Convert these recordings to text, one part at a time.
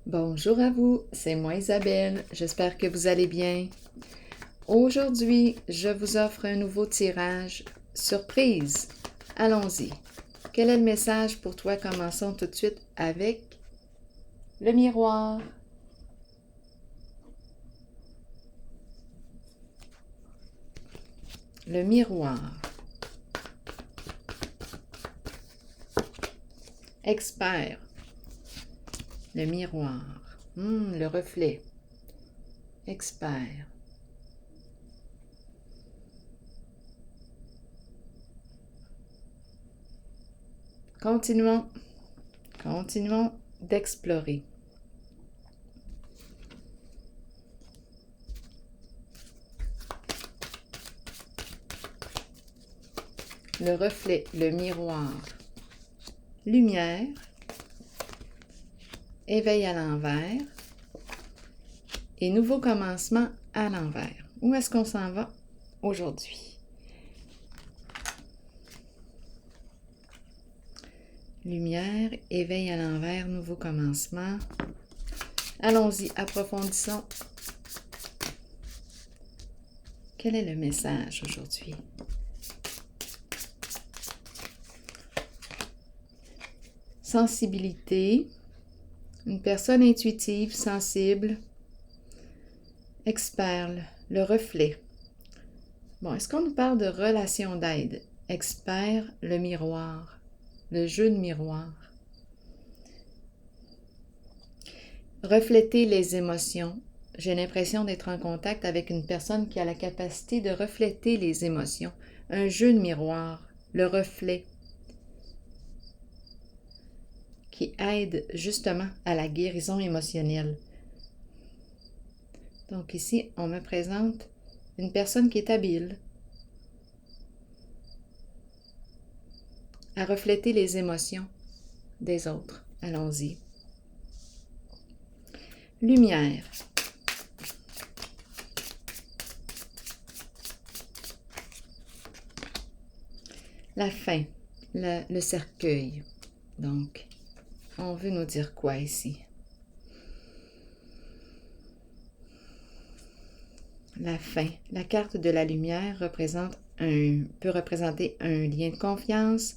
Bonjour à vous, c'est moi Isabelle, j'espère que vous allez bien. Aujourd'hui, je vous offre un nouveau tirage surprise. Allons-y. Quel est le message pour toi? Commençons tout de suite avec le miroir. Le miroir. Expert. Le miroir. Le reflet. Expert. Continuons d'explorer. Le reflet, le miroir. Lumière. Éveil à l'envers. Et nouveau commencement à l'envers. Où est-ce qu'on s'en va aujourd'hui? Lumière, éveil à l'envers, nouveau commencement. Allons-y, approfondissons. Quel est le message aujourd'hui? Sensibilité, une personne intuitive, sensible, expert, le reflet. Bon, est-ce qu'on nous parle de relation d'aide? Expert, le miroir, le jeu de miroir. Refléter les émotions. J'ai l'impression d'être en contact avec une personne qui a la capacité de refléter les émotions. Un jeu de miroir, le reflet, qui aide justement à la guérison émotionnelle. Donc ici, on me présente une personne qui est habile à refléter les émotions des autres. Allons-y. Lumière. La fin, le cercueil. Donc, on veut nous dire quoi ici? La fin. La carte de la lumière peut représenter un lien de confiance,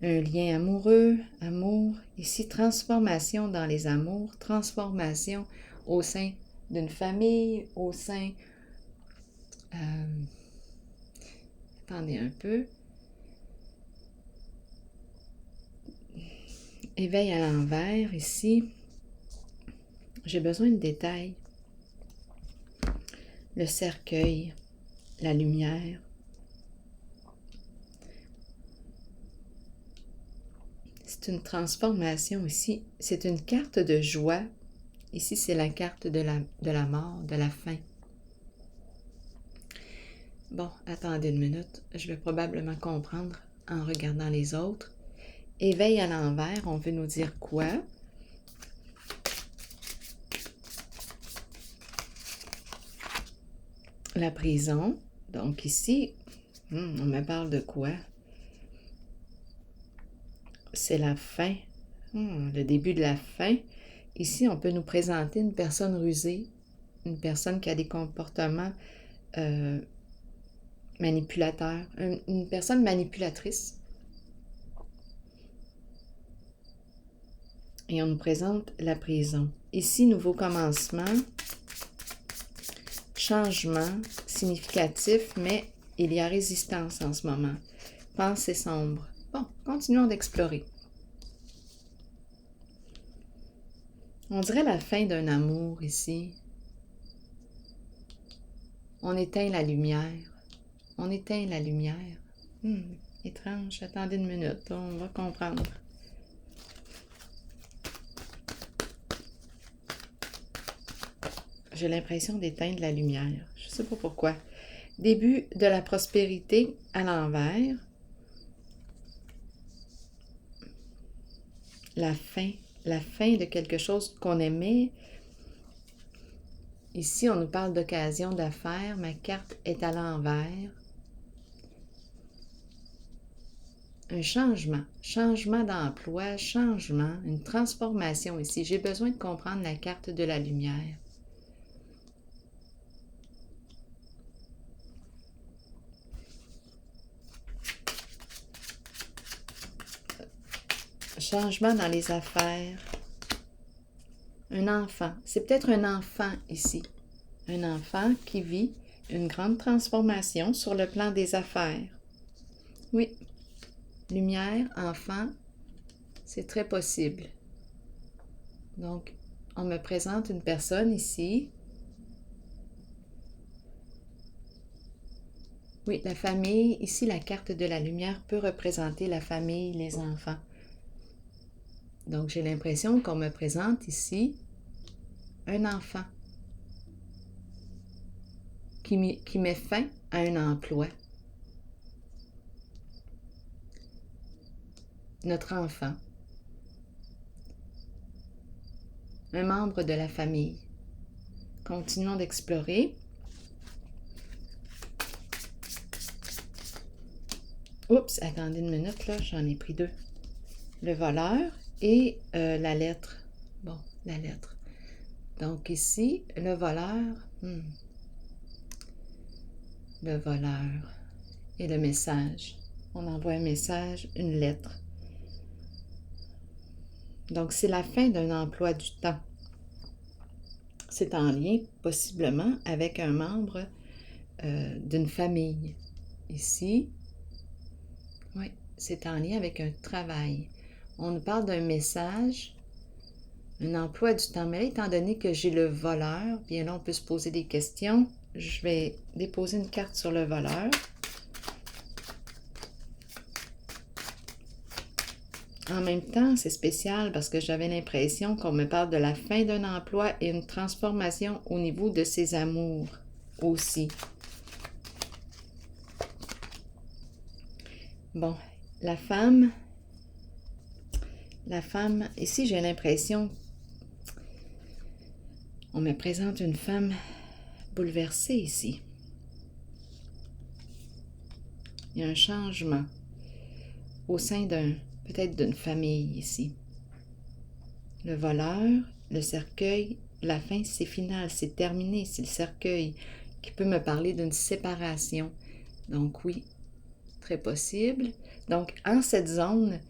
un lien amoureux, amour. Ici, transformation dans les amours, transformation au sein d'une famille, au sein... attendez un peu. Éveil à l'envers, ici. J'ai besoin de détails. Le cercueil, la lumière. C'est une transformation ici. C'est une carte de joie. Ici, c'est la carte de la mort, de la fin. Bon, attendez une minute. Je vais probablement comprendre en regardant les autres. Éveil à l'envers, on veut nous dire quoi? La prison. Donc ici, on me parle de quoi? C'est la fin. Le début de la fin. Ici, on peut nous présenter une personne rusée, une personne qui a des comportements manipulateurs, une personne manipulatrice. Et on nous présente la prison. Ici, nouveau commencement, changement significatif, mais il y a résistance en ce moment. Pensée sombre. Bon, continuons d'explorer. On dirait la fin d'un amour ici. On éteint la lumière. On éteint la lumière. Étrange. Attendez une minute. On va comprendre. J'ai l'impression d'éteindre la lumière. Je ne sais pas pourquoi. Début de la prospérité à l'envers. La fin de quelque chose qu'on aimait. Ici, on nous parle d'occasion d'affaires. Ma carte est à l'envers. un changement, changement d'emploi, changement, une transformation ici. J'ai besoin de comprendre la carte de la lumière. Changement dans les affaires. Un enfant. C'est peut-être un enfant ici. Un enfant qui vit une grande transformation sur le plan des affaires. Oui. Lumière, enfant, c'est très possible. Donc, on me présente une personne ici. Oui, la famille. Ici, la carte de la lumière peut représenter la famille, les enfants. Donc, j'ai l'impression qu'on me présente ici un enfant qui met fin à un emploi. Notre enfant. Un membre de la famille. Continuons d'explorer. Oups, attendez une minute, là, j'en ai pris deux. Le voleur et la lettre. Bon, la lettre. Donc ici, le voleur. Le voleur et le message. On envoie un message, une lettre. Donc, c'est la fin d'un emploi du temps. C'est en lien, possiblement, avec un membre d'une famille. Ici, oui, c'est en lien avec un travail. On nous parle d'un message, un emploi du temps. Mais là, étant donné que j'ai le voleur, bien là, on peut se poser des questions. Je vais déposer une carte sur le voleur. En même temps, c'est spécial parce que j'avais l'impression qu'on me parle de la fin d'un emploi et une transformation au niveau de ses amours aussi. Bon, la femme, ici j'ai l'impression, on me présente une femme bouleversée ici. Il y a un changement au sein peut-être d'une famille ici. Le voleur, le cercueil, la fin, c'est final, c'est terminé, c'est le cercueil qui peut me parler d'une séparation. Donc oui, très possible. Donc en cette zone,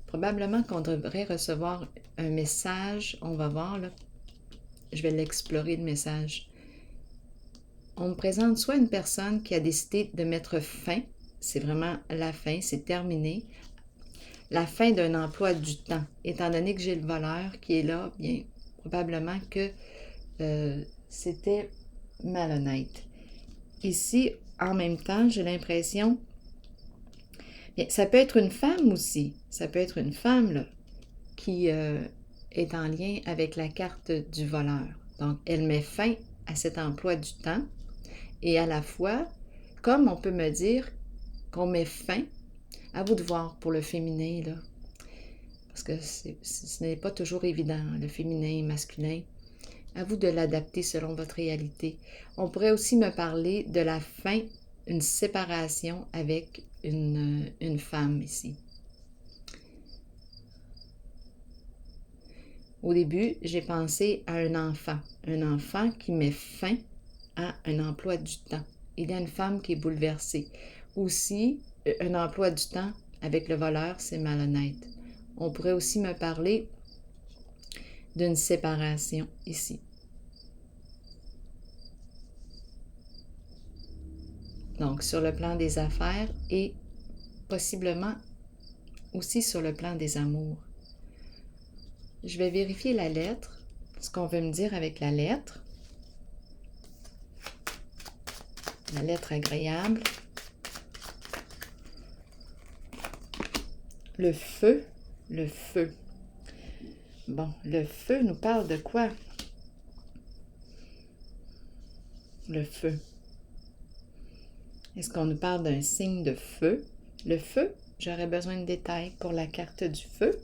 probablement qu'on devrait recevoir un message. On va voir là, je vais l'explorer le message. On me présente soit une personne qui a décidé de mettre fin, c'est vraiment la fin, c'est terminé. La fin d'un emploi du temps. Étant donné que j'ai le voleur qui est là, bien, probablement que c'était malhonnête. Ici, en même temps, j'ai l'impression, bien, ça peut être une femme aussi. Ça peut être une femme là, qui est en lien avec la carte du voleur. Donc, elle met fin à cet emploi du temps et à la fois, comme on peut me dire qu'on met fin, à vous de voir pour le féminin, là. Parce que ce n'est pas toujours évident, le féminin et masculin. À vous de l'adapter selon votre réalité. On pourrait aussi me parler de la fin, une séparation avec une femme ici. Au début, j'ai pensé à un enfant qui met fin à un emploi du temps. Il y a une femme qui est bouleversée. Aussi, un emploi du temps avec le voleur, c'est malhonnête. On pourrait aussi me parler d'une séparation ici. Donc, sur le plan des affaires et possiblement aussi sur le plan des amours. Je vais vérifier la lettre, ce qu'on veut me dire avec la lettre. La lettre agréable. Le feu. Le feu. Bon, le feu nous parle de quoi? Le feu. Est-ce qu'on nous parle d'un signe de feu? Le feu, j'aurais besoin de détails pour la carte du feu.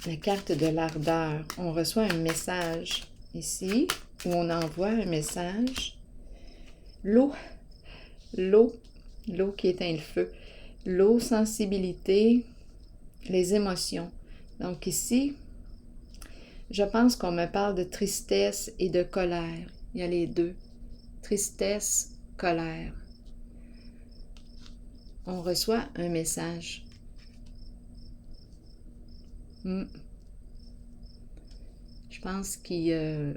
La carte de l'ardeur. On reçoit un message ici, où on envoie un message. L'eau. l'eau, l'eau qui éteint le feu. L'eau, sensibilité, les émotions. Donc ici, je pense qu'on me parle de tristesse et de colère. Il y a les deux. Tristesse, colère. On reçoit un message. Je pense qu'il y a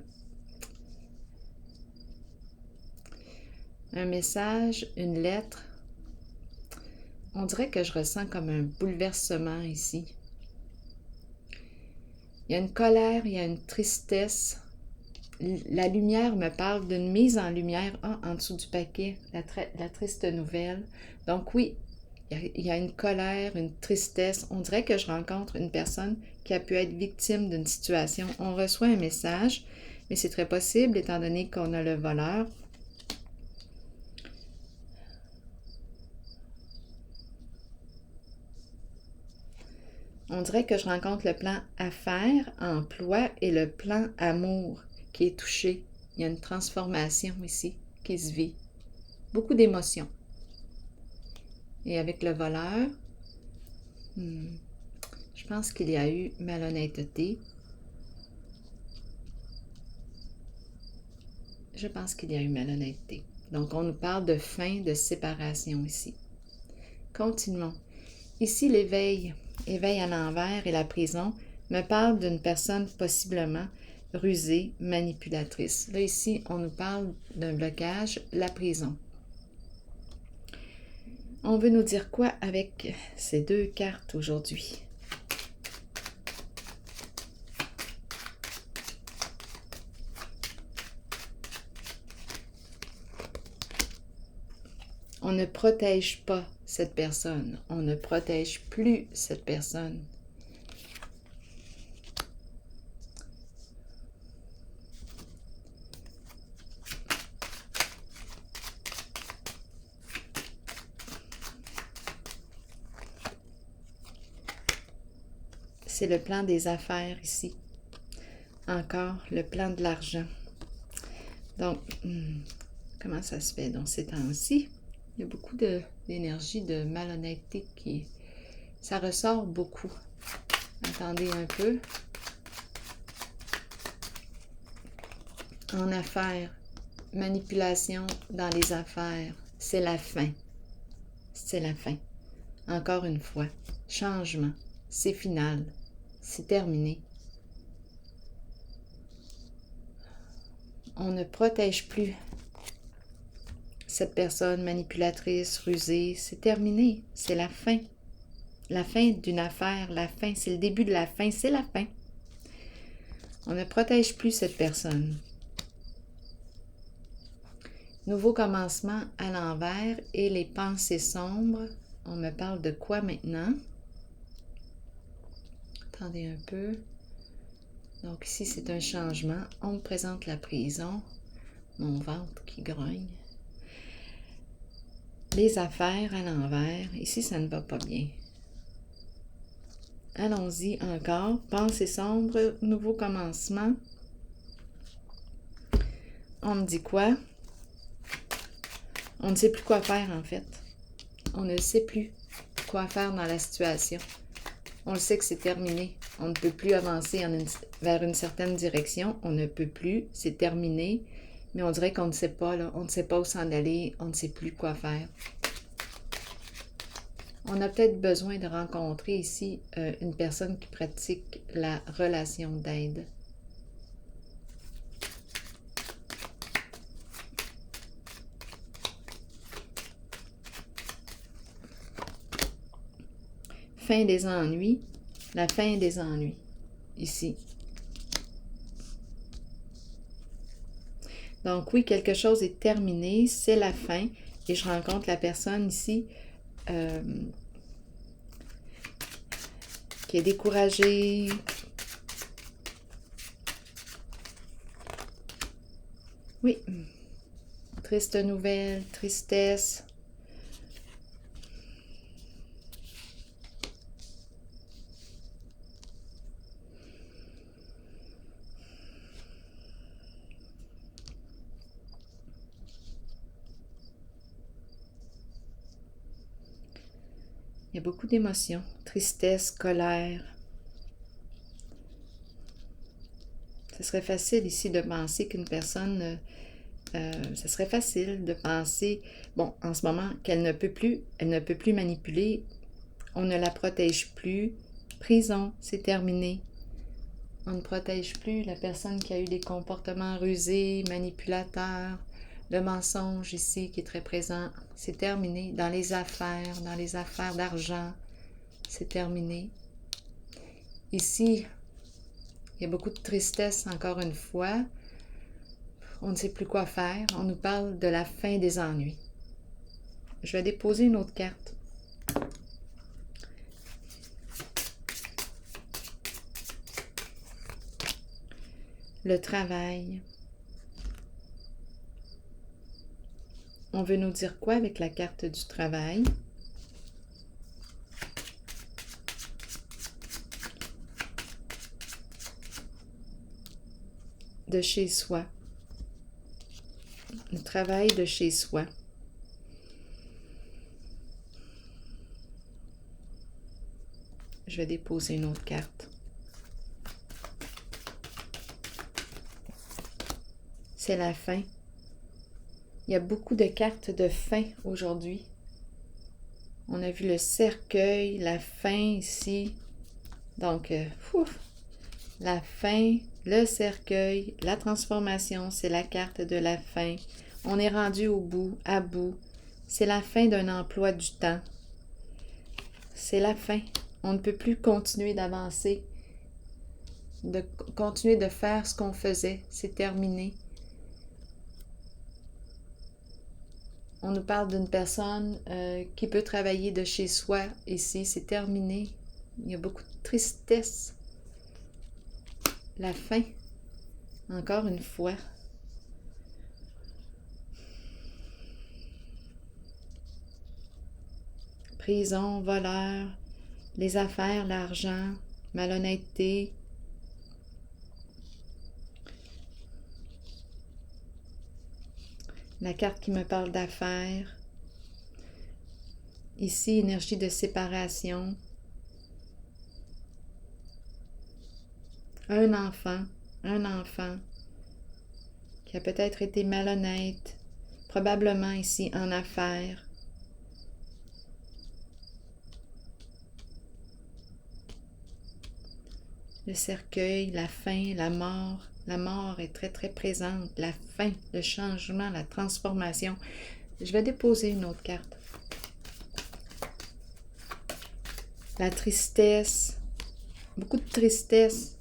un message, une lettre. On dirait que je ressens comme un bouleversement ici. Il y a une colère, il y a une tristesse. La lumière me parle d'une mise en lumière. Ah, en dessous du paquet, la triste nouvelle. Donc oui, il y a une colère, une tristesse. On dirait que je rencontre une personne qui a pu être victime d'une situation. On reçoit un message, mais c'est très possible étant donné qu'on a le voleur. On dirait que je rencontre le plan affaires, emploi et le plan amour qui est touché. Il y a une transformation ici qui se vit. Beaucoup d'émotions. Et avec le voleur, je pense qu'il y a eu malhonnêteté. Je pense qu'il y a eu malhonnêteté. Donc, on nous parle de fin, de séparation ici. Continuons. Ici, l'éveil, éveil à l'envers et la prison, me parle d'une personne possiblement rusée, manipulatrice. Là, ici, on nous parle d'un blocage, la prison. On veut nous dire quoi avec ces deux cartes aujourd'hui? On ne protège pas cette personne. On ne protège plus cette personne. C'est le plan des affaires ici. Encore le plan de l'argent. Donc, comment ça se fait dans ces temps-ci? Il y a beaucoup d'énergie de malhonnêteté qui... Ça ressort beaucoup. Attendez un peu. En affaires, manipulation dans les affaires, c'est la fin. C'est la fin. Encore une fois, changement, c'est final, c'est terminé. On ne protège plus cette personne manipulatrice, rusée, c'est terminé, c'est la fin. La fin d'une affaire, la fin, c'est le début de la fin, c'est la fin. On ne protège plus cette personne. Nouveau commencement à l'envers et les pensées sombres. On me parle de quoi maintenant? Attendez un peu. Donc ici, c'est un changement. On me présente la prison. Mon ventre qui grogne. Les affaires à l'envers. Ici, ça ne va pas bien. Allons-y encore. Pensée sombre, nouveau commencement. On me dit quoi? On ne sait plus quoi faire en fait. On ne sait plus quoi faire dans la situation. On le sait que c'est terminé. On ne peut plus avancer vers une certaine direction. On ne peut plus. C'est terminé. Mais on dirait qu'on ne sait pas, là. On ne sait pas où s'en aller. On ne sait plus quoi faire. On a peut-être besoin de rencontrer ici une personne qui pratique la relation d'aide. Fin des ennuis. La fin des ennuis. Ici. Donc oui, quelque chose est terminé. C'est la fin. Et je rencontre la personne ici qui est découragée. Oui. Triste nouvelle, tristesse. Il y a beaucoup d'émotions, tristesse, colère. Ce serait facile ici de penser qu'une personne, ce serait facile de penser, bon, en ce moment, qu'elle ne peut plus, elle ne peut plus manipuler, on ne la protège plus, prison, c'est terminé. On ne protège plus la personne qui a eu des comportements rusés, manipulateurs, le mensonge ici qui est très présent, c'est terminé. Dans les affaires d'argent, c'est terminé. Ici, il y a beaucoup de tristesse encore une fois. On ne sait plus quoi faire. On nous parle de la fin des ennuis. Je vais déposer une autre carte. Le travail. On veut nous dire quoi avec la carte du travail? De chez soi. Le travail de chez soi. Je vais déposer une autre carte. C'est la fin. Il y a beaucoup de cartes de fin aujourd'hui. On a vu le cercueil, la fin ici. Donc, la fin, le cercueil, la transformation, c'est la carte de la fin. On est rendu au bout, à bout. C'est la fin d'un emploi du temps. C'est la fin. On ne peut plus continuer d'avancer, de continuer de faire ce qu'on faisait. C'est terminé. On nous parle d'une personne qui peut travailler de chez soi ici. C'est terminé. Il y a beaucoup de tristesse. La fin, encore une fois. Prison, voleur, les affaires, l'argent, malhonnêteté. La carte qui me parle d'affaires. Ici, énergie de séparation. Un enfant qui a peut-être été malhonnête, probablement ici en affaires. Le cercueil, la fin, la mort. La mort est très, très présente. La fin, le changement, la transformation. Je vais déposer une autre carte. La tristesse. Beaucoup de tristesse.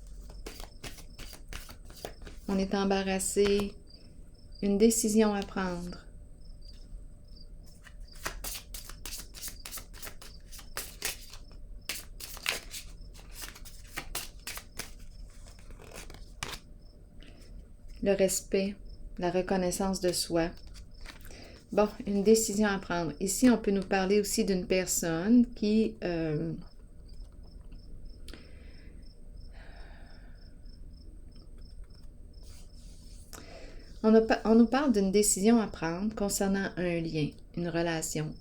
On est embarrassé. Une décision à prendre. Le respect, la reconnaissance de soi. Bon, une décision à prendre. Ici, on peut nous parler aussi d'une personne qui on nous parle d'une décision à prendre concernant un lien, une relation.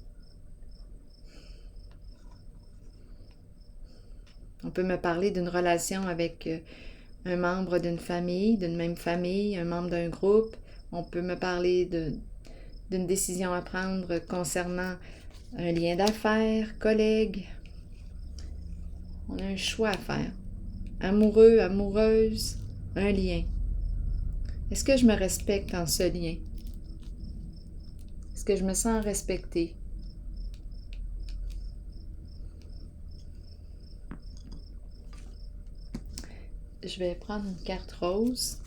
On peut me parler d'une relation avec un membre d'une famille, d'une même famille, un membre d'un groupe. On peut me parler d'une décision à prendre concernant un lien d'affaires, collègue. On a un choix à faire. Amoureux, amoureuse, un lien. Est-ce que je me respecte dans ce lien? Est-ce que je me sens respectée? Je vais prendre une carte rose.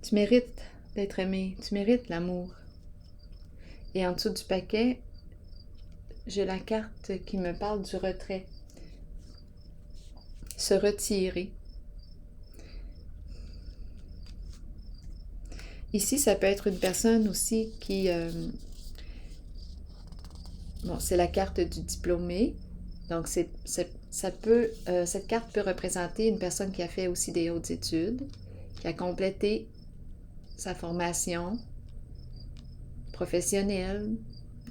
Tu mérites d'être aimé, tu mérites l'amour. Et en dessous du paquet, j'ai la carte qui me parle du retrait. Se retirer. Ici, ça peut être une personne aussi qui... bon, c'est la carte du diplômé. Donc, cette carte peut représenter une personne qui a fait aussi des hautes études, qui a complété sa formation professionnelle,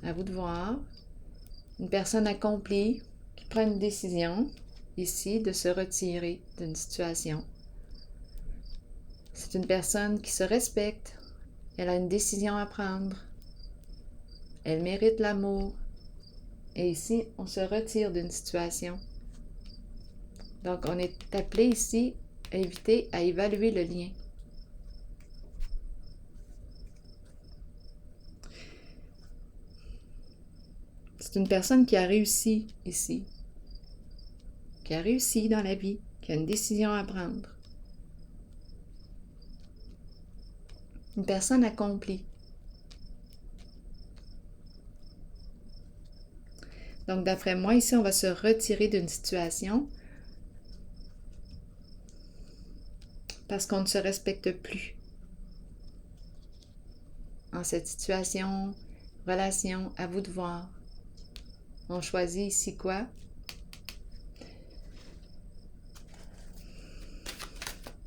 à vous de voir. Une personne accomplie qui prend une décision, ici, de se retirer d'une situation. C'est une personne qui se respecte, elle a une décision à prendre, elle mérite l'amour, et ici, on se retire d'une situation. Donc, on est appelé ici à éviter, à évaluer le lien. C'est une personne qui a réussi ici, qui a réussi dans la vie, qui a une décision à prendre. Une personne accomplie. Donc, d'après moi, ici, on va se retirer d'une situation parce qu'on ne se respecte plus. En cette situation, relation, à vous de voir. On choisit ici quoi?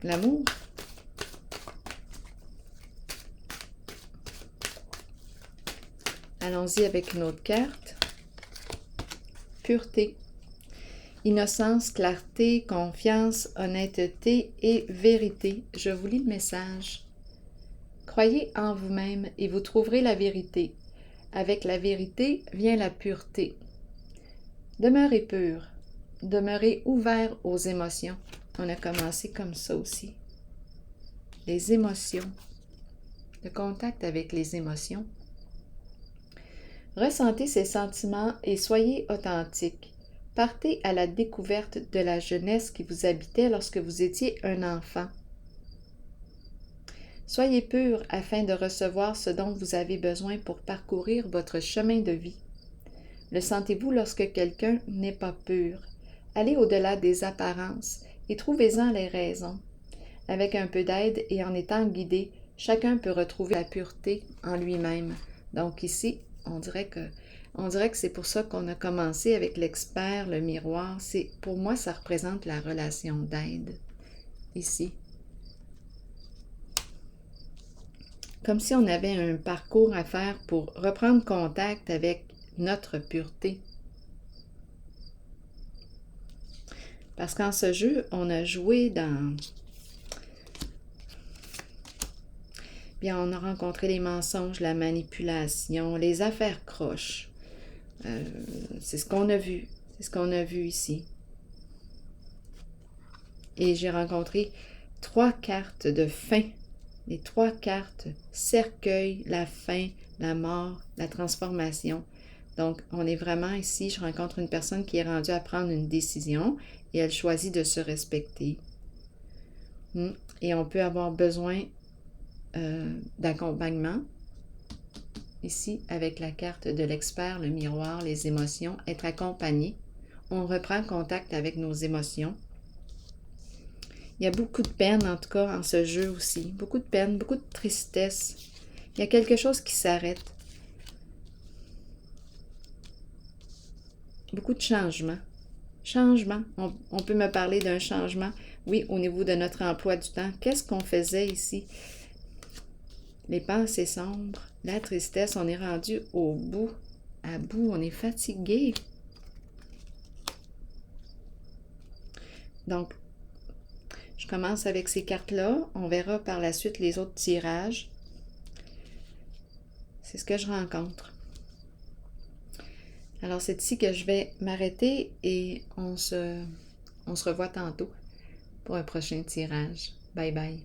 L'amour. Allons-y avec une autre carte. Pureté. Innocence, clarté, confiance, honnêteté et vérité. Je vous lis le message. Croyez en vous-même et vous trouverez la vérité. Avec la vérité vient la pureté. Demeurez pur. Demeurez ouvert aux émotions. On a commencé comme ça aussi. Les émotions. Le contact avec les émotions. Ressentez ces sentiments et soyez authentique. Partez à la découverte de la jeunesse qui vous habitait lorsque vous étiez un enfant. Soyez pur afin de recevoir ce dont vous avez besoin pour parcourir votre chemin de vie. Le sentez-vous lorsque quelqu'un n'est pas pur? Allez au-delà des apparences et trouvez-en les raisons. Avec un peu d'aide et en étant guidé, chacun peut retrouver la pureté en lui-même. Donc ici, on dirait que c'est pour ça qu'on a commencé avec l'expert, le miroir. Pour moi, ça représente la relation d'aide, ici. Comme si on avait un parcours à faire pour reprendre contact avec notre pureté. Parce qu'en ce jeu, on a joué dans... Bien, on a rencontré les mensonges, la manipulation, les affaires croches. C'est ce qu'on a vu. C'est ce qu'on a vu ici. Et j'ai rencontré 3 cartes de fin. Les 3 cartes, cercueil, la fin, la mort, la transformation. Donc, on est vraiment ici, je rencontre une personne qui est rendue à prendre une décision et elle choisit de se respecter. Et on peut avoir besoin d'accompagnement. Ici, avec la carte de l'expert, le miroir, les émotions, être accompagné. On reprend contact avec nos émotions. Il y a beaucoup de peine, en tout cas, en ce jeu aussi. Beaucoup de peine, beaucoup de tristesse. Il y a quelque chose qui s'arrête. Beaucoup de changements. Changement. On peut me parler d'un changement. Oui, au niveau de notre emploi du temps. Qu'est-ce qu'on faisait ici? Les pensées sombres, la tristesse, on est rendu au bout. À bout, on est fatigué. Donc, je commence avec ces cartes-là. On verra par la suite les autres tirages. C'est ce que je rencontre. Alors, c'est ici que je vais m'arrêter et on se revoit tantôt pour un prochain tirage. Bye bye.